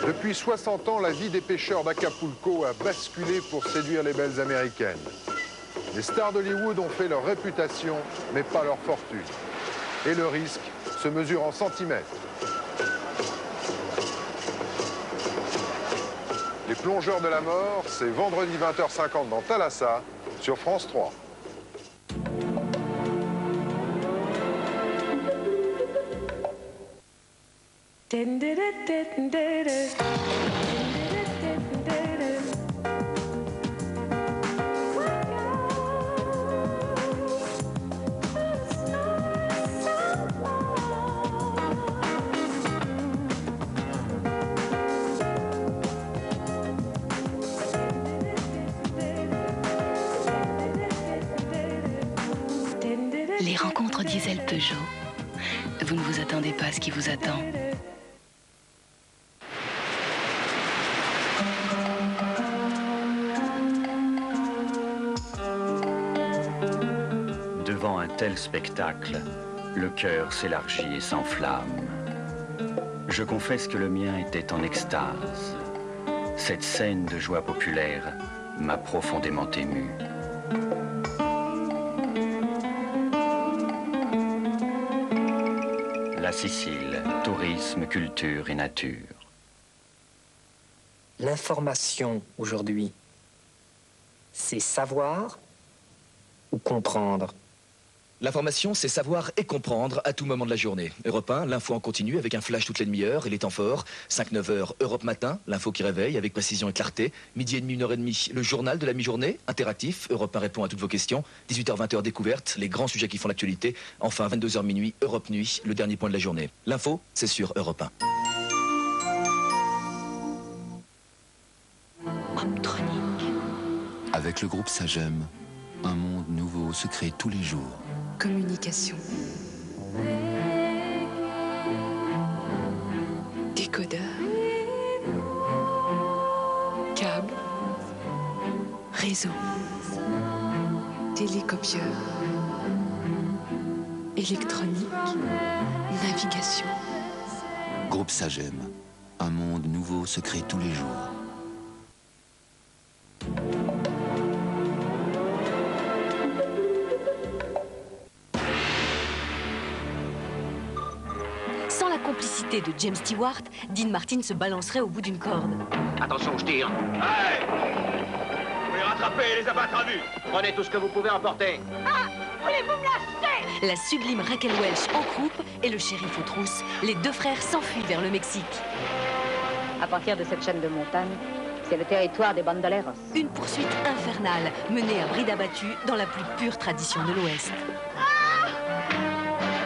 Depuis 60 ans, la vie des pêcheurs d'Acapulco a basculé pour séduire les belles américaines. Les stars d'Hollywood ont fait leur réputation, mais pas leur fortune. Et le risque se mesure en centimètres. Les plongeurs de la mort, c'est vendredi 20h50 dans Thalassa, sur France 3. Les rencontres Diesel-Peugeot. Vous ne vous attendez pas à ce qui vous attend. Devant un tel spectacle, le cœur s'élargit et s'enflamme. Je confesse que le mien était en extase. Cette scène de joie populaire m'a profondément ému. La Sicile, tourisme, culture et nature. L'information aujourd'hui, c'est savoir ou comprendre? L'information, c'est savoir et comprendre à tout moment de la journée. Europe 1, l'info en continu avec un flash toutes les demi-heures et les temps forts. 5-9 heures, Europe Matin, l'info qui réveille avec précision et clarté. Midi et demi, 1h30, le journal de la mi-journée, interactif. Europe 1 répond à toutes vos questions. 18h, 20h, découverte, les grands sujets qui font l'actualité. Enfin, 22h minuit, Europe Nuit, le dernier point de la journée. L'info, c'est sur Europe 1. Optronique. Avec le groupe Sagem, un monde nouveau se crée tous les jours. Communication. Décodeur. Câble. Réseau. Télécopieur. Électronique. Navigation. Groupe Sagem, un monde nouveau se crée tous les jours. Sans la complicité de James Stewart, Dean Martin se balancerait au bout d'une corde. Attention, je tire. Hey! Vous pouvez rattraper et les abattre à vue. Prenez tout ce que vous pouvez emporter. Ah! Voulez-vous me lâcher? La sublime Raquel Welch en croupe et le shérif aux trousses. Les deux frères s'enfuient vers le Mexique. À partir de cette chaîne de montagnes, c'est le territoire des bandoleros. Une poursuite infernale menée à bride abattue dans la plus pure tradition de l'Ouest.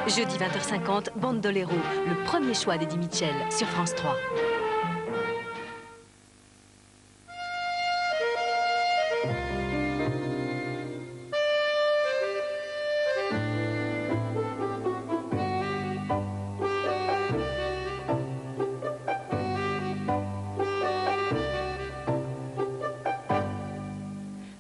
Jeudi 20h50, Bandolero, le premier choix d'Eddie Mitchell sur France 3.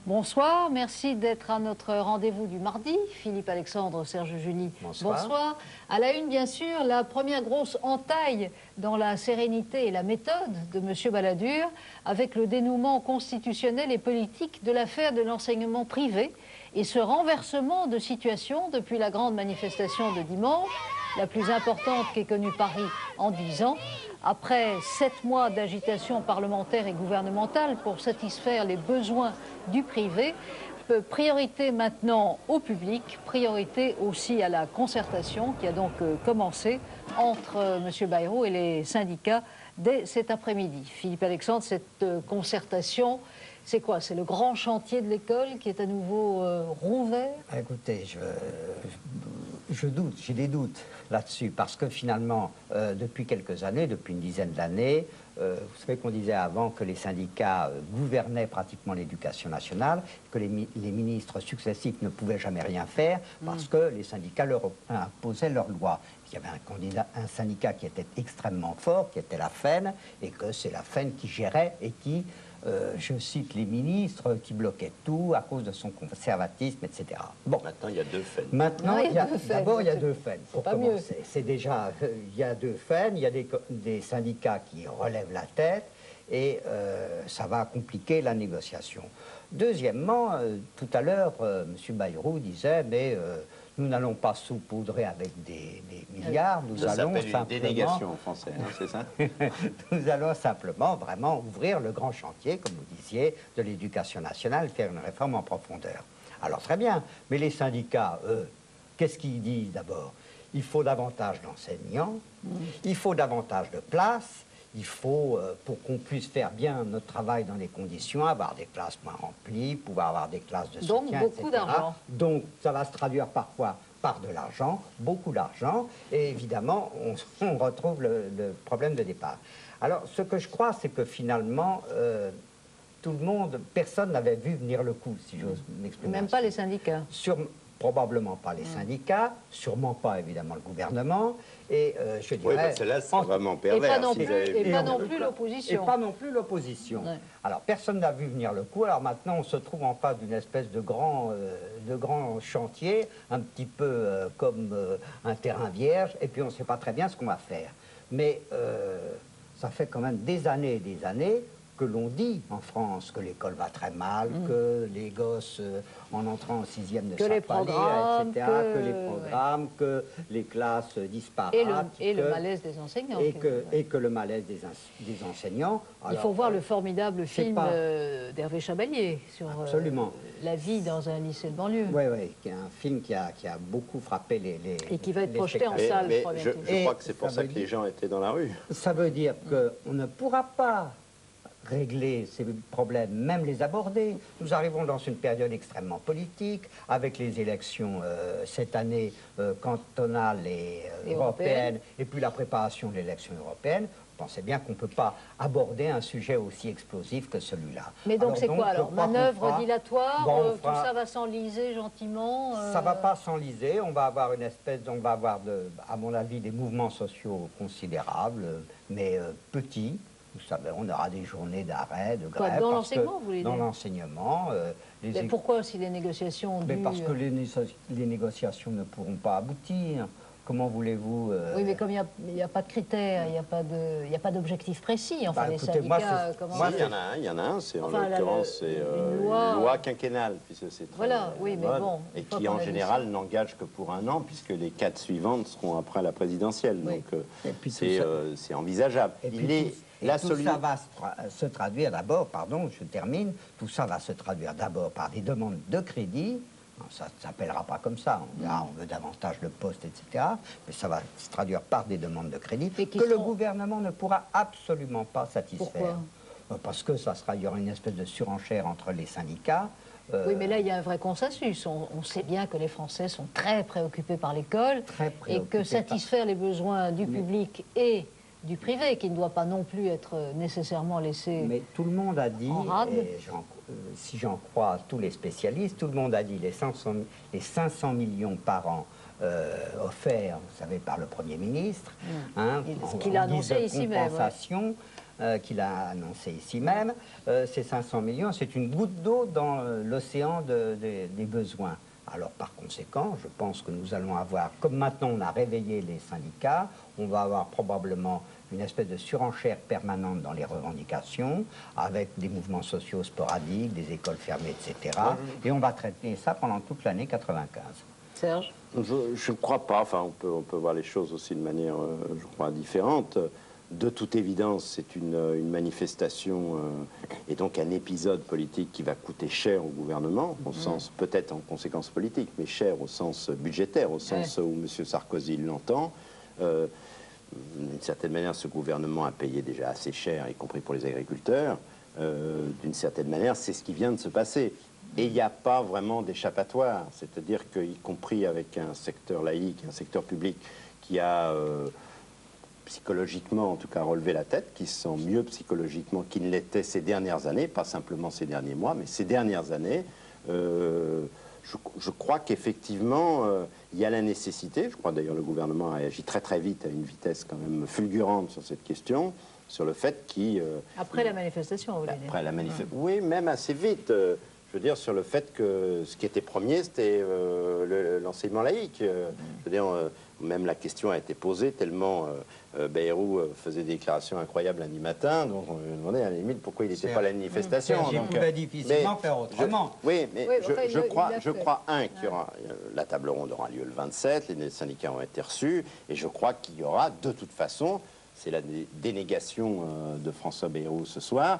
Bonsoir, merci d'être à notre rendez-vous du mardi. Philippe Alexandre, Serge Juny. Bonsoir. Bonsoir. À la une, bien sûr, la première grosse entaille dans la sérénité et la méthode de M. Balladur, avec le dénouement constitutionnel et politique de l'affaire de l'enseignement privé et ce renversement de situation depuis la grande manifestation de dimanche, la plus importante qu'ait connue Paris en 10 ans. Après 7 mois d'agitation parlementaire et gouvernementale pour satisfaire les besoins du privé, priorité maintenant au public, priorité aussi à la concertation qui a donc commencé entre M. Bayrou et les syndicats dès cet après-midi. Philippe Alexandre, cette concertation, c'est quoi? C'est le grand chantier de l'école qui est à nouveau rouvert? Écoutez, je doute, j'ai des doutes là-dessus, parce que finalement, depuis quelques années, depuis une dizaine d'années, vous savez qu'on disait avant que les syndicats gouvernaient pratiquement l'éducation nationale, que les ministres successifs ne pouvaient jamais rien faire, parce que les syndicats leur imposaient leurs lois. Il y avait un syndicat qui était extrêmement fort, qui était la FEN, et que c'est la FEN qui gérait et qui je cite les ministres qui bloquaient tout à cause de son conservatisme, etc. Bon. Maintenant, il y a deux faits. Maintenant, d'abord, il y a deux faits. C'est pas mieux. C'est déjà, il y a deux faits, il y a des syndicats qui relèvent la tête et ça va compliquer la négociation. Deuxièmement, tout à l'heure, M. Bayrou disait, mais nous n'allons pas saupoudrer avec des milliards, nous allons simplement... une dénégation en français, hein, c'est ça? Nous allons simplement vraiment ouvrir le grand chantier, comme vous disiez, de l'éducation nationale, faire une réforme en profondeur. Alors très bien, mais les syndicats, eux, qu'est-ce qu'ils disent d'abord? Il faut davantage d'enseignants, il faut davantage de places, il faut, pour qu'on puisse faire bien notre travail dans les conditions, avoir des classes moins remplies, pouvoir avoir des classes de soutien, donc beaucoup d'argent. Donc ça va se traduire parfois par de l'argent, beaucoup d'argent, et évidemment, on retrouve le problème de départ. Alors, ce que je crois, c'est que finalement, tout le monde, personne n'avait vu venir le coup, si j'ose m'exprimer. Même pas les syndicats. Probablement pas les syndicats, sûrement pas évidemment le gouvernement, et je dirais... Oui, parce que là, c'est vraiment pervers. Et pas non plus l'opposition. Et pas non plus l'opposition. Ouais. Alors, personne n'a vu venir le coup, alors maintenant, on se trouve en face d'une espèce de grand chantier, un petit peu comme un terrain vierge, et puis on ne sait pas très bien ce qu'on va faire. Mais ça fait quand même des années et des années que l'on dit en France que l'école va très mal, que les gosses, en entrant en sixième, ne savent pas lire, etc., que les programmes, que les classes disparaissent. Et le malaise des enseignants. Et que le malaise des enseignants. Alors, il faut voir le formidable film d'Hervé Chabalier sur la vie dans un lycée de banlieue. Oui, oui, qui est un film qui a beaucoup frappé les et qui va être projeté en salle. Mais je crois que c'est pour ça que les gens étaient dans la rue. Ça veut dire qu'on ne pourra pas régler ces problèmes, même les aborder. Nous arrivons dans une période extrêmement politique, avec les élections cette année cantonales et européennes, et puis la préparation de l'élection européenne. Vous pensez bien qu'on ne peut pas aborder un sujet aussi explosif que celui-là. Mais donc c'est quoi alors? Manœuvre dilatoire, tout ça va s'enliser gentiment Ça ne va pas s'enliser, on va avoir une espèce, on va avoir, à mon avis, des mouvements sociaux considérables, mais petits. Vous savez, on aura des journées d'arrêt, de grève. Dans l'enseignement, vous voulez dire? Dans l'enseignement. Mais pourquoi si les négociations ont dû... Mais parce que les négociations ne pourront pas aboutir. Comment voulez-vous... Oui, mais comme il n'y a pas de critères, il n'y a pas d'objectif précis. Enfin, les syndicats... il y en a un, c'est en l'occurrence une loi quinquennale, puisque c'est très oui, mais bon... Et qui, en général, n'engage que pour un an, puisque les 4 suivantes seront après la présidentielle. Oui. Donc, c'est envisageable. Tout ça va se traduire d'abord, pardon, je termine, tout ça va se traduire d'abord par des demandes de crédit. Non, ça ne s'appellera pas comme ça, on dira on veut davantage de postes, etc. Mais ça va se traduire par des demandes de crédit que le gouvernement ne pourra absolument pas satisfaire. Pourquoi? Parce que il y aura une espèce de surenchère entre les syndicats. Oui, mais là, il y a un vrai consensus. On sait bien que les Français sont très préoccupés par l'école et que satisfaire les besoins du public et du privé, qui ne doit pas non plus être nécessairement laissé. Mais tout le monde a dit, si j'en crois tous les spécialistes, tout le monde a dit les 500 millions par an offerts, vous savez, par le Premier ministre, qu'il a annoncé ici même. Qu'il a annoncé ici même, ces 500 millions, c'est une goutte d'eau dans l'océan des besoins. Alors, par conséquent, je pense que nous allons avoir, comme maintenant on a réveillé les syndicats, on va avoir probablement une espèce de surenchère permanente dans les revendications, avec des mouvements sociaux sporadiques, des écoles fermées, etc. Et on va traiter ça pendant toute l'année 95. Serge? Je ne crois pas. Enfin, on peut voir les choses aussi de manière, je crois, différente. De toute évidence, c'est une manifestation et donc un épisode politique qui va coûter cher au gouvernement, au sens peut-être en conséquence politique, mais cher au sens budgétaire, au sens où M. Sarkozy l'entend. D'une certaine manière, ce gouvernement a payé déjà assez cher, y compris pour les agriculteurs. D'une certaine manière, c'est ce qui vient de se passer. Et il n'y a pas vraiment d'échappatoire. C'est-à-dire qu'y compris avec un secteur laïque, un secteur public qui a... psychologiquement, en tout cas, relever la tête, qui se sent mieux psychologiquement qu'il ne l'était ces dernières années, pas simplement ces derniers mois, mais ces dernières années, je crois qu'effectivement, il y a la nécessité, je crois d'ailleurs le gouvernement a réagi très très vite, à une vitesse quand même fulgurante sur cette question, sur le fait qu'il... Après la manifestation, vous voulez dire. Après la manifestation, oui, même assez vite. Je veux dire, sur le fait que ce qui était premier, c'était l'enseignement laïque. Je veux dire, même la question a été posée tellement Bayrou faisait des déclarations incroyables lundi matin, donc on lui demandait à la limite pourquoi il n'était pas à la manifestation. Il pouvait difficilement faire autrement. Je crois, qu'il y aura... La table ronde aura lieu le 27, les syndicats ont été reçus, et je crois qu'il y aura de toute façon... C'est la dénégation de François Bayrou ce soir.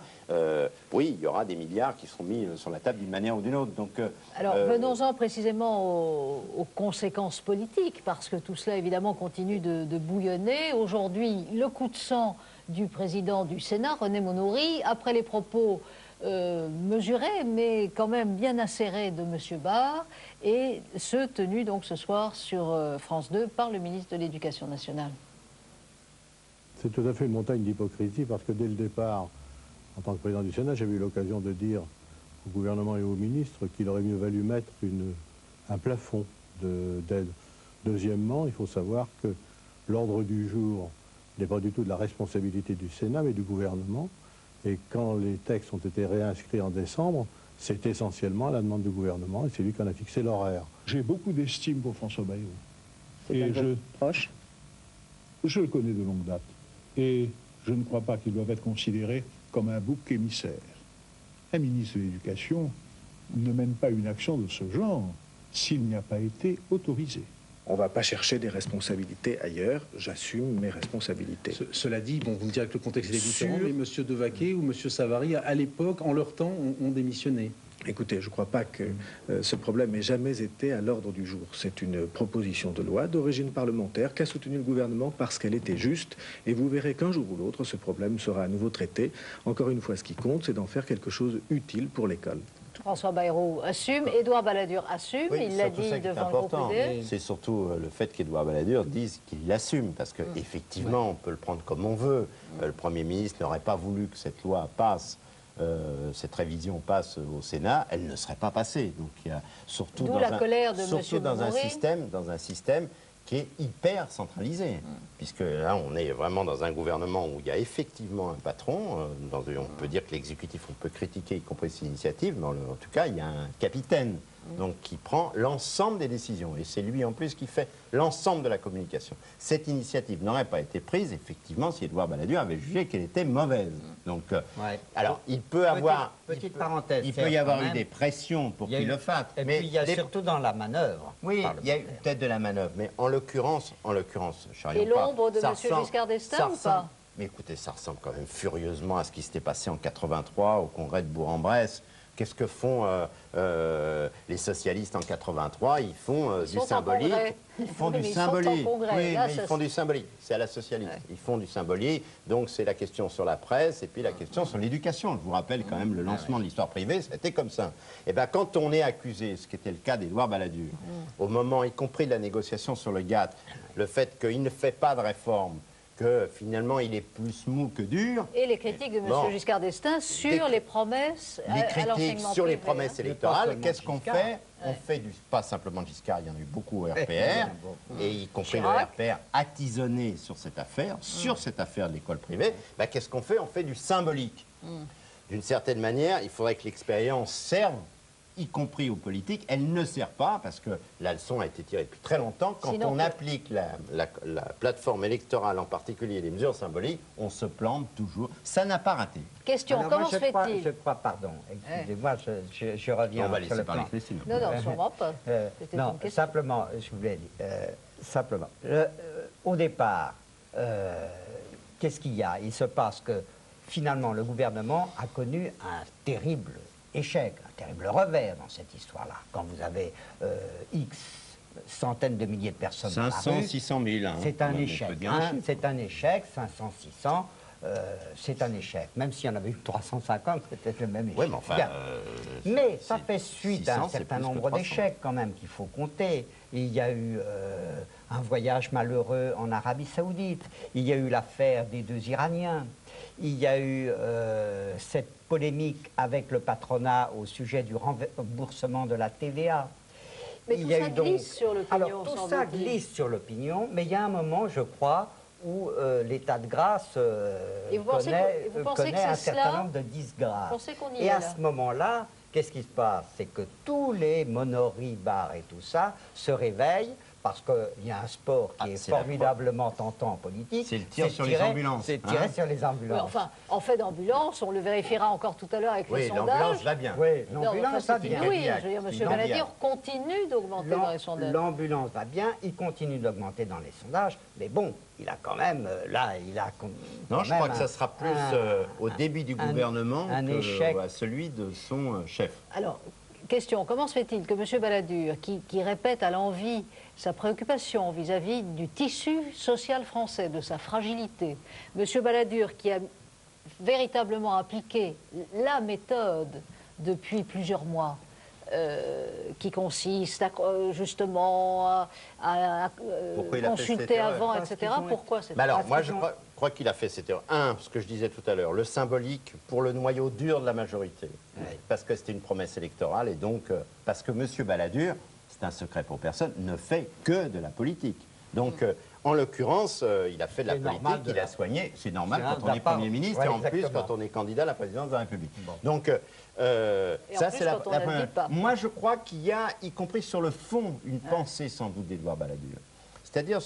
Oui, il y aura des milliards qui seront mis sur la table d'une manière ou d'une autre. Donc, alors, venons-en précisément aux conséquences politiques, parce que tout cela, évidemment, continue de bouillonner. Aujourd'hui, le coup de sang du président du Sénat, René Monory, après les propos mesurés, mais quand même bien acérés de M. Barre, et ceux tenus donc ce soir sur France 2 par le ministre de l'Éducation nationale. C'est tout à fait une montagne d'hypocrisie parce que dès le départ, en tant que président du Sénat, j'avais eu l'occasion de dire au gouvernement et aux ministres qu'il aurait mieux valu mettre un plafond d'aide. Deuxièmement, il faut savoir que l'ordre du jour n'est pas du tout de la responsabilité du Sénat, mais du gouvernement. Et quand les textes ont été réinscrits en décembre, c'est essentiellement à la demande du gouvernement et c'est lui qui en a fixé l'horaire. J'ai beaucoup d'estime pour François Bayrou. Et proche. Je le connais de longue date. Et je ne crois pas qu'ils doivent être considérés comme un bouc émissaire. Un ministre de l'Éducation ne mène pas une action de ce genre s'il n'y a pas été autorisé. On ne va pas chercher des responsabilités ailleurs, j'assume mes responsabilités. Cela dit, bon, vous me direz que le contexte est différent, mais M. Devaquet ou M. Savary, à l'époque, en leur temps, ont démissionné. Écoutez, je ne crois pas que ce problème ait jamais été à l'ordre du jour. C'est une proposition de loi d'origine parlementaire qu'a soutenue le gouvernement parce qu'elle était juste. Et vous verrez qu'un jour ou l'autre, ce problème sera à nouveau traité. Encore une fois, ce qui compte, c'est d'en faire quelque chose d'utile pour l'école. François Bayrou assume, Édouard Balladur assume, oui, il l'a dit devant le groupe UDF. C'est surtout le fait qu'Édouard Balladur dise qu'il l'assume, parce qu'effectivement, on peut le prendre comme on veut. Le Premier ministre n'aurait pas voulu que cette loi passe. Cette révision passe au Sénat, elle ne serait pas passée. Donc il y a surtout dans un système qui est hyper centralisé, puisque là on est vraiment dans un gouvernement où il y a effectivement un patron. On peut dire que l'exécutif, on peut critiquer y compris ses initiatives, mais en tout cas il y a un capitaine. Donc qui prend l'ensemble des décisions. Et c'est lui en plus qui fait l'ensemble de la communication. Cette initiative n'aurait pas été prise, effectivement, si Édouard Balladur avait jugé qu'elle était mauvaise. Donc, alors, il peut avoir... Petite parenthèse. Il peut y avoir eu des pressions pour qu'il le fasse. Mais il y a surtout dans la manœuvre. Oui, il y a eu peut-être de la manœuvre. Mais en l'occurrence, et l'ombre de M. Giscard d'Estaing ou pas? Mais écoutez, ça ressemble quand même furieusement à ce qui s'était passé en 83 au congrès de Bourg-en-Bresse. Qu'est-ce que font les socialistes en 83? Ils font du symbolique. Ils font du symbolique. Oui, mais ils font du symbolique. C'est à la socialiste. Ouais. Ils font du symbolique. Donc c'est la question sur la presse et puis la question sur l'éducation. Je vous rappelle quand même le lancement de l'histoire privée, c'était comme ça. Et bien quand on est accusé, ce qui était le cas d'Édouard Balladur, au moment y compris de la négociation sur le GATT, le fait qu'il ne fait pas de réforme, que finalement il est plus mou que dur. Et les critiques de M. Giscard d'Estaing sur les promesses à l'enseignement privé. Les critiques sur les promesses électorales, qu'est-ce qu'on fait? On fait pas simplement Giscard, il y en a eu beaucoup au RPR, et y compris le RPR attisonné sur cette affaire, de l'école privée. Bah, qu'est-ce qu'on fait? On fait du symbolique. D'une certaine manière, il faudrait que l'expérience serve, y compris aux politiques. Elle ne sert pas, parce que la leçon a été tirée depuis très longtemps. Quand on applique la plateforme électorale, en particulier les mesures symboliques, on se plante toujours. Ça n'a pas raté. Question, alors, comment se fait-il? Je crois, pardon, excusez-moi, je reviens on va laisser parler Christine. Non, sûrement pas. Non, simplement, je voulais dire, simplement, au départ, qu'est-ce qu'il y a? Il se passe que, finalement, le gouvernement a connu un terrible échec, un terrible revers dans cette histoire-là. Quand vous avez X centaines de milliers de personnes 500, 600 000. Hein, c'est un échec. C'est un échec, 500, 600, c'est un échec. Même s'il y en avait eu 350, c'est peut-être le même échec. Oui, mais enfin... mais ça fait suite à un certain nombre d'échecs quand même qu'il faut compter. Il y a eu un voyage malheureux en Arabie Saoudite. Il y a eu l'affaire des 2 Iraniens. Il y a eu cette polémique avec le patronat au sujet du remboursement de la TVA. Mais tout ça glisse sur l'opinion. Alors tout ça glisse sur l'opinion, mais il y a un moment, je crois, où l'état de grâce connaît un certain nombre de disgrâces. Et à ce moment-là, qu'est-ce qui se passe? C'est que tous les monoris, bars et tout ça se réveillent parce qu'il y a un sport qui est formidablement tentant en politique. C'est le tir sur les ambulances. C'est tirer sur les ambulances. Oui, enfin, en fait d'ambulance, on le vérifiera encore tout à l'heure avec les sondages. Oui, l'ambulance va bien. Oui, l'ambulance va bien. Oui, je veux dire, M. Balladur continue d'augmenter dans les sondages. L'ambulance va bien, il continue d'augmenter dans les sondages, mais bon, il a quand même, là, il a... Non, je crois que ça sera plus au début du gouvernement que celui de son chef. Alors, question, comment se fait-il que M. Balladur, qui répète à l'envi sa préoccupation vis-à-vis du tissu social français, de sa fragilité, M. Balladur qui a véritablement appliqué la méthode depuis plusieurs mois, qui consiste justement à consulter avant, etc. Pourquoi c'est alors, moi, je crois qu'il a fait cette erreur. Ce que je disais tout à l'heure, le symbolique pour le noyau dur de la majorité. Parce que c'était une promesse électorale et donc parce que M. Balladur, c'est un secret pour personne, ne fait que de la politique. Donc, en l'occurrence, il a fait de la politique, il a soigné. C'est normal quand on est Premier ministre et en plus quand on est candidat à la présidence de la République. Bon. Donc, ça, c'est la première. Moi, je crois qu'il y a, y compris sur le fond, une pensée sans doute d'Édouard Balladur. C'est-à-dire,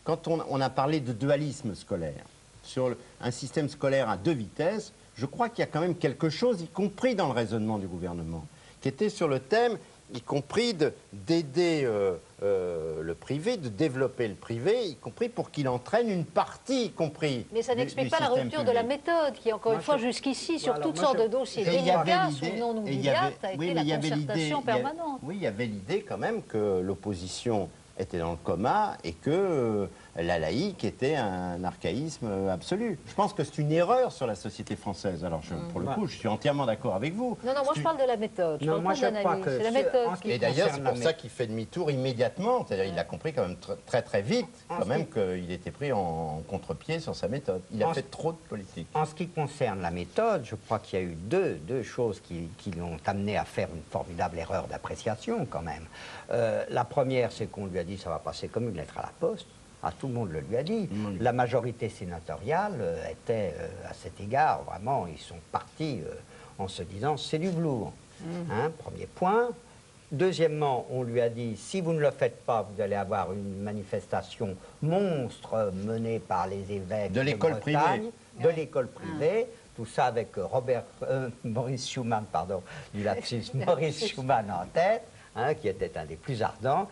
quand on a parlé de dualisme scolaire, sur un système scolaire à deux vitesses, je crois qu'il y a quand même quelque chose, y compris dans le raisonnement du gouvernement, qui était sur le thème, y compris d'aider le privé, de développer le privé, y compris pour qu'il entraîne une partie, y compris. Mais ça n'explique pas la rupture de la méthode, qui, encore une fois, jusqu'ici, sur toutes sortes de dossiers délicats, souvenons-nous d'Iliat, a été la concertation permanente. Oui, il y avait l'idée quand même que l'opposition était dans le coma et que la laïque était un archaïsme absolu. Je pense que c'est une erreur sur la société française. Alors, pour le coup, je suis entièrement d'accord avec vous. Non, moi je parle de la méthode. Je parle pas d'analyse. C'est la méthode. Et d'ailleurs, c'est pour ça qu'il fait demi-tour immédiatement. C'est-à-dire, il a compris quand même très vite, quand même, qu'il était pris en contre-pied sur sa méthode. Il a fait trop de politique. En ce qui concerne la méthode, je crois qu'il y a eu deux choses qui l'ont amené à faire une formidable erreur d'appréciation, quand même. La première, c'est qu'on lui a dit ça va passer comme une lettre à la poste. Tout le monde le lui a dit. La majorité sénatoriale était, à cet égard, vraiment, ils sont partis en se disant c'est du velours. Premier point. Deuxièmement, on lui a dit si vous ne le faites pas, vous allez avoir une manifestation monstre menée par les évêques de l'école privée. De l'école privée. Tout ça avec Maurice Schumann, pardon, du lapsus, Maurice Schumann en tête, qui était un des plus ardents.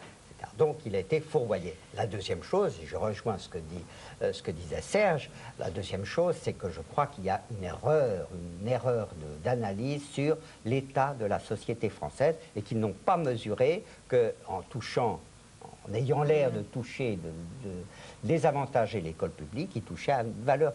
Donc, il a été fourvoyé. La deuxième chose, et je rejoins ce que disait Serge, la deuxième chose, c'est que je crois qu'il y a une erreur d'analyse sur l'état de la société française et qu'ils n'ont pas mesuré qu'en touchant, en ayant l'air de toucher, de désavantager l'école publique, ils touchaient à une valeur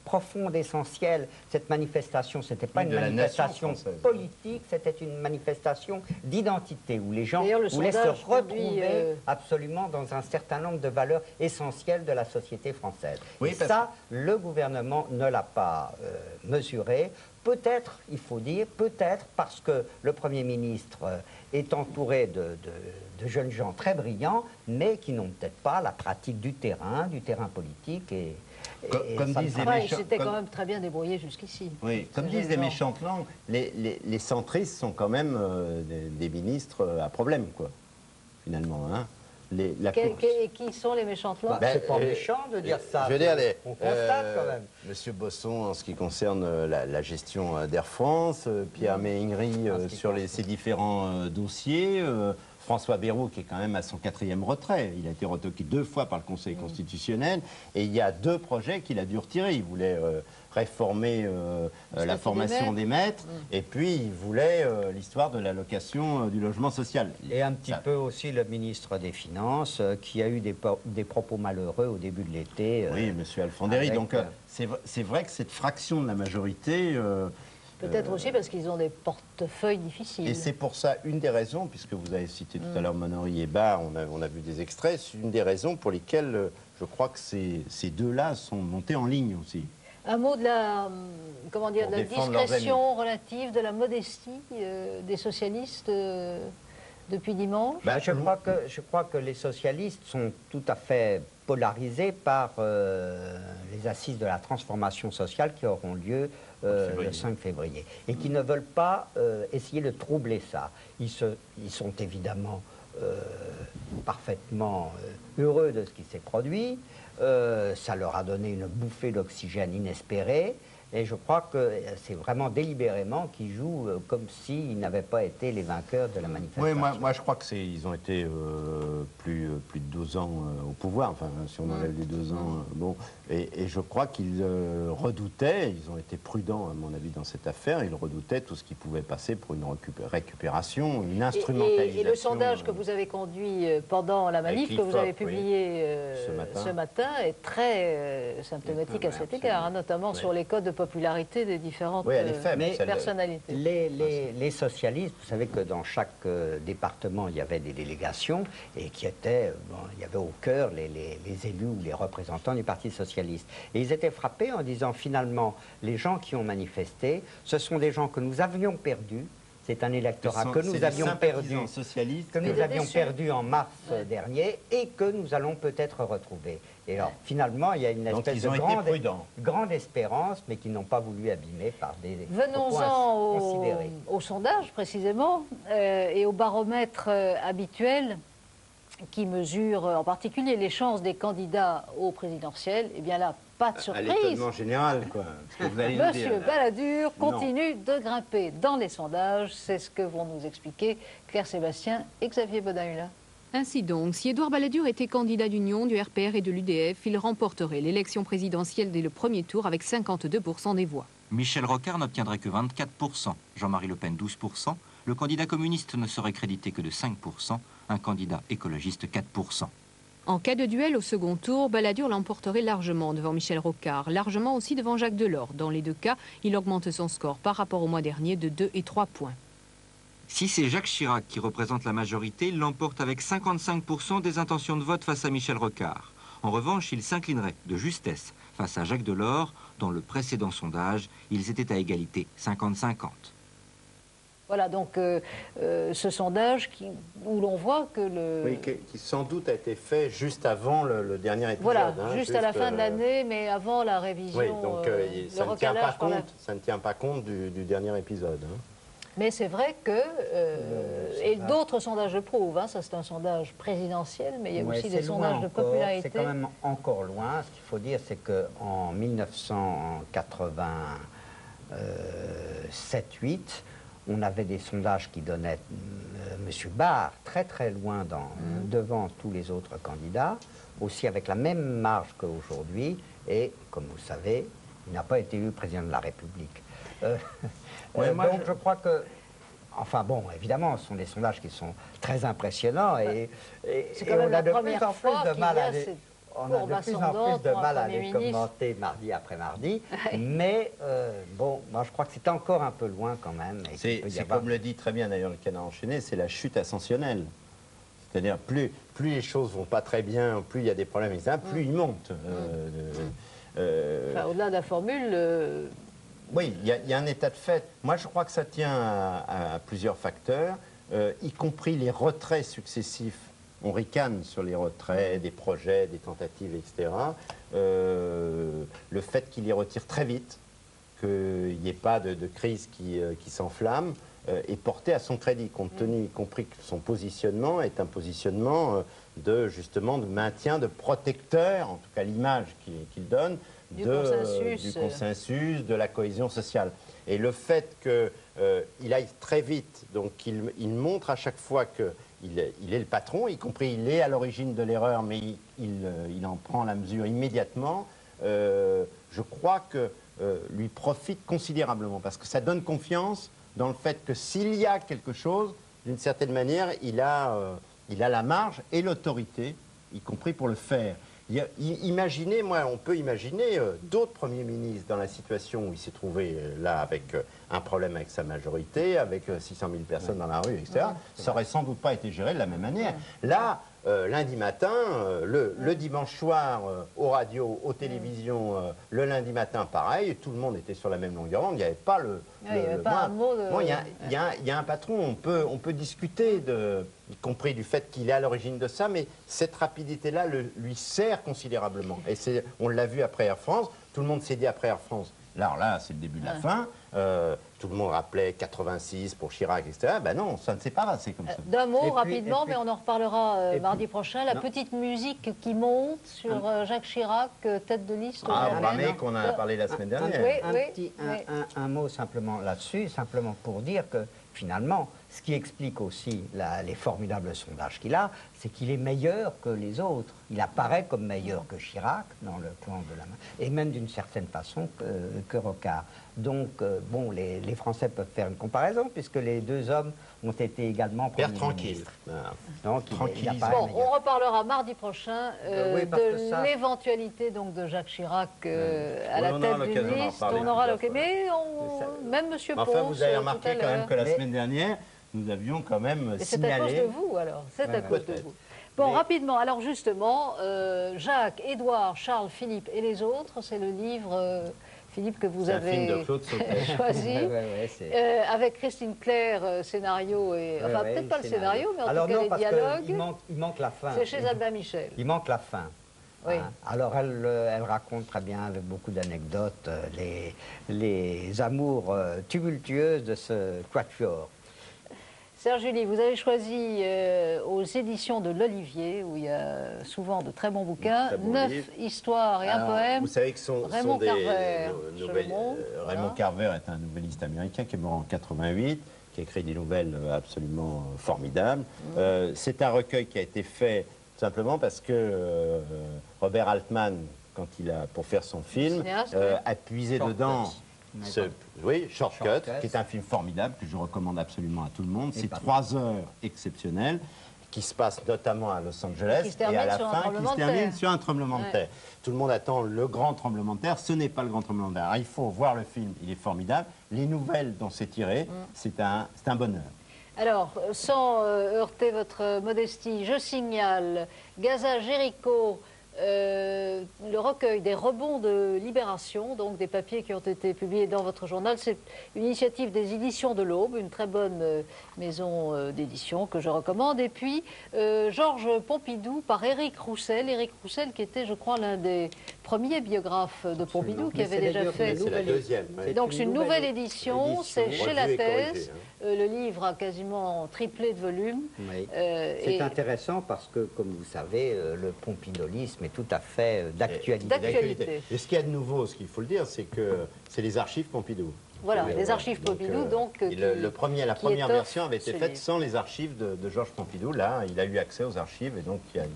profonde, essentielle. Cette manifestation, ce n'était pas une manifestation politique, c'était une manifestation d'identité, où les gens voulaient se retrouver absolument dans un certain nombre de valeurs essentielles de la société française. Oui, et ça, le gouvernement ne l'a pas mesuré. Peut-être, il faut dire, peut-être parce que le Premier ministre est entouré de jeunes gens très brillants, mais qui n'ont peut-être pas la pratique du terrain politique comme disent les méchants, il s'était quand même très bien débrouillé jusqu'ici. Oui, comme disent les méchantes langues, les centristes sont quand même des ministres à problème, quoi, finalement. Qui sont les méchantes langues? C'est pas méchant de dire ça. Je veux dire, on constate quand même. Monsieur Bosson, en ce qui concerne la gestion d'Air France, Pierre Méhaignerie sur ces différents dossiers, François Bayrou, qui est quand même à son 4e retrait. Il a été retoqué 2 fois par le Conseil constitutionnel. Et il y a 2 projets qu'il a dû retirer. Il voulait réformer la formation des maîtres. Et puis, il voulait l'histoire de l'allocation du logement social. Et un petit peu aussi le ministre des Finances, qui a eu des propos malheureux au début de l'été. Oui, monsieur Alfandéry. Donc, c'est vrai que cette fraction de la majorité... Peut-être aussi parce qu'ils ont des portefeuilles difficiles. Et c'est pour ça, une des raisons, puisque vous avez cité tout à l'heure Monory et Barr, on a vu des extraits, c'est une des raisons pour lesquelles je crois que ces deux-là sont montés en ligne aussi. Un mot de la, de la discrétion relative, de la modestie des socialistes depuis dimanche? Je crois que les socialistes sont tout à fait polarisés par les assises de la transformation sociale qui auront lieu le 5 février et qui ne veulent pas essayer de troubler ça. Ils sont évidemment parfaitement heureux de ce qui s'est produit. Ça leur a donné une bouffée d'oxygène inespérée. Et je crois que c'est vraiment délibérément qu'ils jouent comme s'ils n'avaient pas été les vainqueurs de la manifestation. Oui, moi je crois qu'ils ont été plus de 12 ans au pouvoir, enfin si on enlève les 2 ans, bon. Et je crois qu'ils redoutaient, ils ont été prudents à mon avis dans cette affaire, ils redoutaient tout ce qui pouvait passer pour une récupération, une instrumentalisation. Et le sondage que vous avez conduit pendant la manif, que vous avez publié ce matin, est très symptomatique à cet égard, hein, notamment sur les codes de popularité des différentes personnalités. Les socialistes, vous savez que dans chaque département, il y avait des délégations et qui étaient, il y avait au cœur les élus ou les représentants du Parti socialiste. Et ils étaient frappés en disant finalement, les gens qui ont manifesté, ce sont des gens que nous avions perdus. C'est un électorat que nous avions perdu en mars dernier et que nous allons peut-être retrouver. Et alors, finalement, il y a une espèce de grande espérance, mais qu'ils n'ont pas voulu abîmer par des Venons-en au sondage, précisément, et au baromètre habituel qui mesure en particulier les chances des candidats au présidentiel. Eh bien là, pas de surprise. À l'étonnement général, quoi. Ce que vous allez nous dire, Monsieur Balladur continue de grimper dans les sondages. C'est ce que vont nous expliquer Claire Sébastien et Xavier Bodin-Hulin. Ainsi donc, si Édouard Balladur était candidat d'Union, du RPR et de l'UDF, il remporterait l'élection présidentielle dès le premier tour avec 52% des voix. Michel Rocard n'obtiendrait que 24%, Jean-Marie Le Pen 12%, le candidat communiste ne serait crédité que de 5%, un candidat écologiste 4%. En cas de duel au second tour, Balladur l'emporterait largement devant Michel Rocard, largement aussi devant Jacques Delors. Dans les deux cas, il augmente son score par rapport au mois dernier de 2 et 3 points. Si c'est Jacques Chirac qui représente la majorité, il l'emporte avec 55% des intentions de vote face à Michel Rocard. En revanche, il s'inclinerait de justesse face à Jacques Delors. Dans le précédent sondage, ils étaient à égalité 50-50. Voilà, donc ce sondage où l'on voit que le... Oui, qui sans doute a été fait juste avant le dernier épisode. Voilà, juste à la fin de l'année, mais avant la révision. Oui, donc ça ne tient pas compte du dernier épisode. Hein. Mais c'est vrai que, et d'autres sondages le prouvent, hein, ça c'est un sondage présidentiel, mais il y a aussi des sondages de popularité. C'est quand même encore loin. Ce qu'il faut dire, c'est qu'en 1987-8, on avait des sondages qui donnaient M. Barre très très loin devant tous les autres candidats, aussi avec la même marge qu'aujourd'hui, et comme vous savez, il n'a pas été élu président de la République. Donc je crois que, enfin bon, évidemment, ce sont des sondages qui sont très impressionnants et on a de plus en plus de mal à les... On a de plus en plus de mal à les commenter mardi après mardi, mais bon, moi je crois que c'est encore un peu loin quand même. C'est comme le dit très bien d'ailleurs le Canard enchaîné, c'est la chute ascensionnelle. C'est-à-dire plus les choses vont pas très bien, plus il y a des problèmes, etc., plus ils montent. Enfin, au-delà de la formule... Oui, il y a un état de fait. Moi je crois que ça tient à plusieurs facteurs, y compris les retraits successifs. On ricane sur les retraits, des projets, des tentatives, etc. Le fait qu'il les retire très vite, qu'il n'y ait pas de crise qui s'enflamme, est porté à son crédit, compte tenu, y compris que son positionnement est un positionnement justement de maintien, de protecteur, en tout cas l'image qu'il donne, du consensus, de la cohésion sociale. Et le fait qu'il aille très vite, donc il montre à chaque fois que il est le patron, y compris il est à l'origine de l'erreur, mais il en prend la mesure immédiatement. Je crois que lui profite considérablement, parce que ça donne confiance dans le fait que s'il y a quelque chose, d'une certaine manière, il a la marge et l'autorité, y compris pour le faire. Imaginez, moi, on peut imaginer d'autres premiers ministres dans la situation où il s'est trouvé là avec un problème avec sa majorité, avec 600 000 personnes dans la rue, etc. Ça aurait sans doute pas été géré de la même manière. Là, lundi matin, le dimanche soir, aux radios, aux télévisions, le lundi matin, pareil, tout le monde était sur la même longueur d'onde. Il n'y avait pas il y a un patron, on peut discuter, y compris du fait qu'il est à l'origine de ça, mais cette rapidité-là lui sert considérablement. Et on l'a vu après Air France, tout le monde s'est dit après Air France. Alors là, c'est le début de la fin. Tout le monde rappelait 86 pour Chirac, etc. Ben non, ça ne s'est pas passé comme ça. D'un mot, rapidement, mais on en reparlera mardi prochain. La petite musique qui monte sur Jacques Chirac, tête de liste. Qu'on en a parlé la semaine dernière. Un mot simplement là-dessus, simplement pour dire que finalement, ce qui explique aussi les formidables sondages qu'il a, c'est qu'il est meilleur que les autres. Il apparaît comme meilleur que Chirac dans le clan de la main, et même d'une certaine façon que Rocard. Donc, bon, les Français peuvent faire une comparaison, puisque les deux hommes ont été également premiers ministres. Donc, on reparlera mardi prochain de l'éventualité de Jacques Chirac à la tête d'une liste. On aura l'occasion. Mais même M. Pons. Enfin, vous avez remarqué quand même que la semaine dernière, nous avions quand même signalé... C'est à cause de vous, alors. C'est à cause de vous. Bon, rapidement, alors justement, Jacques, Édouard, Charles, Philippe et les autres, c'est le livre, Philippe, que vous avez choisi, avec Christine Claire, scénario, et enfin peut-être pas le scénario, mais en tout cas les dialogues. Il manque la fin. C'est chez Albin Michel. Il manque la fin. Oui. Alors elle raconte très bien, avec beaucoup d'anecdotes, les amours tumultueuses de ce quatuor. Serge July, vous avez choisi aux éditions de l'Olivier, où il y a souvent de très bons bouquins, 9 histoires et un poème. Vous savez que Raymond Carver. Raymond Carver est un nouvelliste américain qui est mort en 88, qui a écrit des nouvelles absolument formidables. C'est un recueil qui a été fait simplement parce que Robert Altman, pour faire son film, a puisé dedans... Shortcut, qui est un film formidable que je recommande absolument à tout le monde. C'est 3 heures exceptionnelles qui se passent notamment à Los Angeles et à la fin qui se termine sur un tremblement de terre. Tout le monde attend le grand tremblement de terre. Ce n'est pas le grand tremblement de terre. Alors, il faut voir le film, il est formidable. Les nouvelles dont c'est tiré, c'est un bonheur. Alors, sans heurter votre modestie, je signale Gaza Jéricho, le recueil des rebonds de Libération, donc des papiers qui ont été publiés dans votre journal. C'est une initiative des éditions de l'Aube, une très bonne maison d'édition que je recommande. Et puis Georges Pompidou par Éric Roussel. Éric Roussel qui était, je crois, l'un des premiers biographes de Pompidou, qui avait déjà fait... C'est la deuxième. Donc c'est une nouvelle édition, c'est chez Lattès. Le livre a quasiment triplé de volumes. Oui. C'est intéressant parce que, comme vous savez, le pompidolisme est tout à fait d'actualité. Et ce qu'il y a de nouveau, ce qu'il faut le dire, c'est que c'est les archives Pompidou. Voilà, les archives Pompidou, donc... la première version avait été faite sans les archives de Georges Pompidou. Là, il a eu accès aux archives et donc il y a de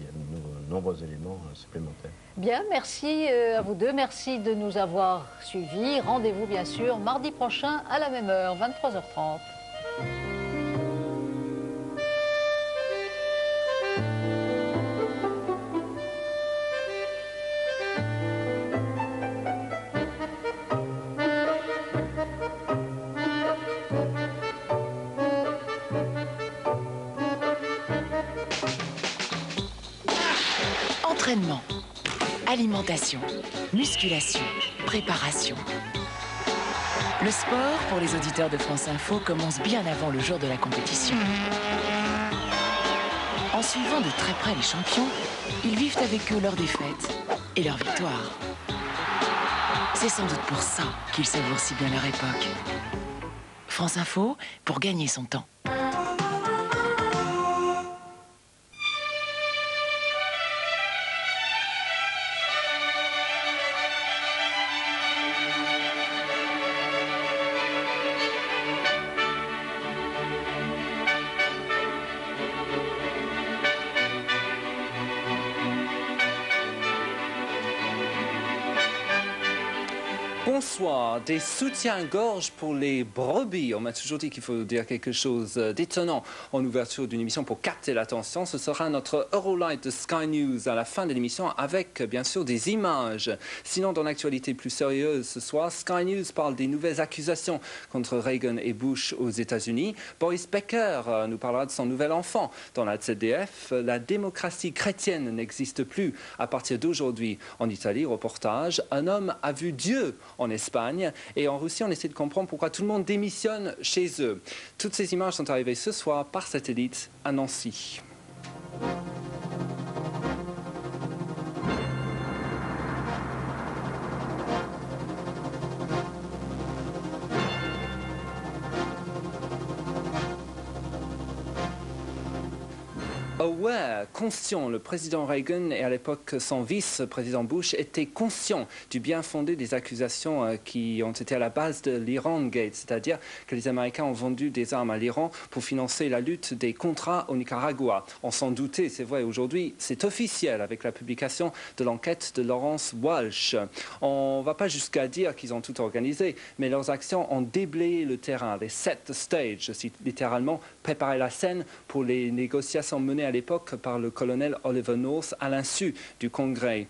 nombreux éléments supplémentaires. Bien, merci à vous deux. Merci de nous avoir suivis. Rendez-vous, bien sûr, mardi prochain à la même heure, 23h30. Entraînement, alimentation, musculation, préparation. Le sport, pour les auditeurs de France Info, commence bien avant le jour de la compétition. En suivant de très près les champions, ils vivent avec eux leurs défaites et leurs victoires. C'est sans doute pour ça qu'ils savourent si bien leur époque. France Info, pour gagner son temps. Bonsoir. Des soutiens-gorge pour les brebis. On m'a toujours dit qu'il faut dire quelque chose d'étonnant en ouverture d'une émission pour capter l'attention. Ce sera notre Eurolight de Sky News à la fin de l'émission avec, bien sûr, des images. Sinon, dans l'actualité plus sérieuse ce soir, Sky News parle des nouvelles accusations contre Reagan et Bush aux États-Unis. Boris Becker nous parlera de son nouvel enfant. Dans la ZDF, la démocratie chrétienne n'existe plus. À partir d'aujourd'hui, en Italie, reportage, un homme a vu Dieu en Espagne, et en Russie, on essaie de comprendre pourquoi tout le monde démissionne chez eux. Toutes ces images sont arrivées ce soir par satellite à Nancy. Aware, conscient, le président Reagan et à l'époque son vice-président Bush étaient conscients du bien fondé des accusations qui ont été à la base de l'Iran Gate, c'est-à-dire que les Américains ont vendu des armes à l'Iran pour financer la lutte des Contras au Nicaragua. On s'en doutait, c'est vrai, aujourd'hui c'est officiel avec la publication de l'enquête de Lawrence Walsh. On ne va pas jusqu'à dire qu'ils ont tout organisé, mais leurs actions ont déblayé le terrain, les set the stage, je cite littéralement, préparer la scène pour les négociations menées à l'époque par le colonel Oliver North à l'insu du Congrès.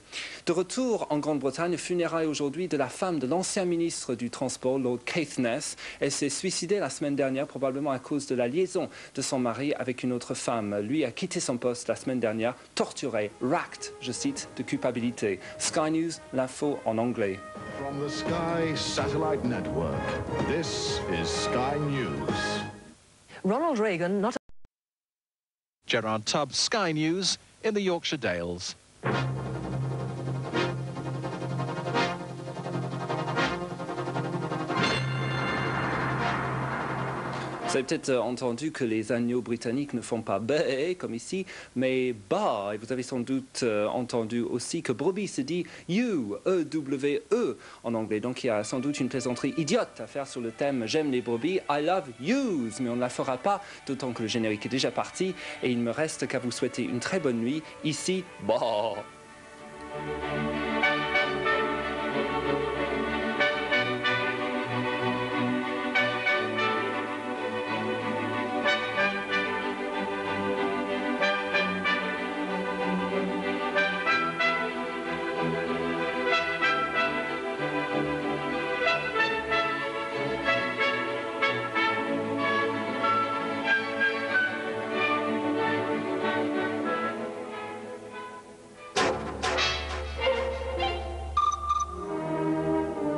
De retour en Grande-Bretagne, funérailles aujourd'hui de la femme de l'ancien ministre du Transport, Lord Caithness. Elle s'est suicidée la semaine dernière, probablement à cause de la liaison de son mari avec une autre femme. Lui a quitté son poste la semaine dernière, torturé, racked, je cite, de culpabilité. Sky News, l'info en anglais. From the Sky Satellite Network, this is Sky News. Ronald Reagan not Gerard Tubbs, Sky News in the Yorkshire Dales. Vous avez peut-être entendu que les agneaux britanniques ne font pas bé comme ici, mais ba. Et vous avez sans doute entendu aussi que brebis se dit you, E-W-E en anglais. Donc il y a sans doute une plaisanterie idiote à faire sur le thème j'aime les brebis, I love yous. Mais on ne la fera pas, d'autant que le générique est déjà parti. Et il ne me reste qu'à vous souhaiter une très bonne nuit. Ici, ba.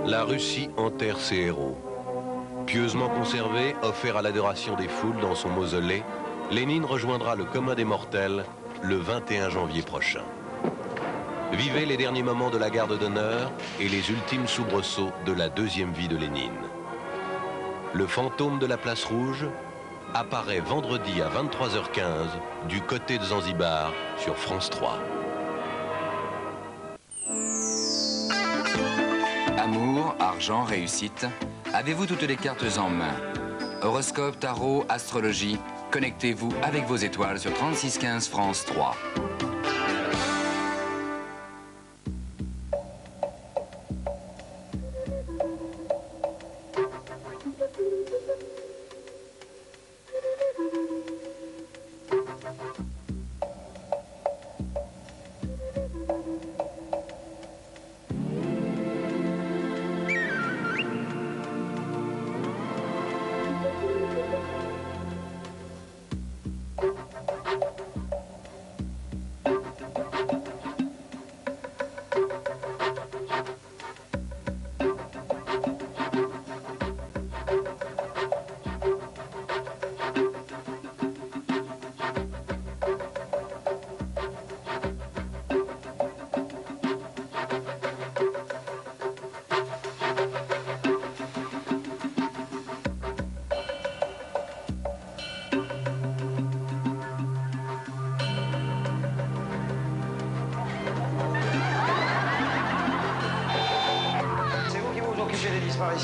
La Russie enterre ses héros. Pieusement conservé, offert à l'adoration des foules dans son mausolée, Lénine rejoindra le commun des mortels le 21 janvier prochain. Vivez les derniers moments de la garde d'honneur et les ultimes soubresauts de la deuxième vie de Lénine. Le fantôme de la place rouge apparaît vendredi à 23h15 du côté de Zanzibar sur France 3. Amour, argent, réussite. Avez-vous toutes les cartes en main? Horoscope, tarot, astrologie. Connectez-vous avec vos étoiles sur 3615 France 3.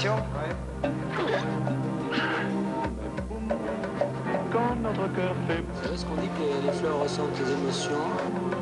Ouais. Quand notre cœur fait... Vous savez ce qu'on dit que les fleurs ressentent les émotions?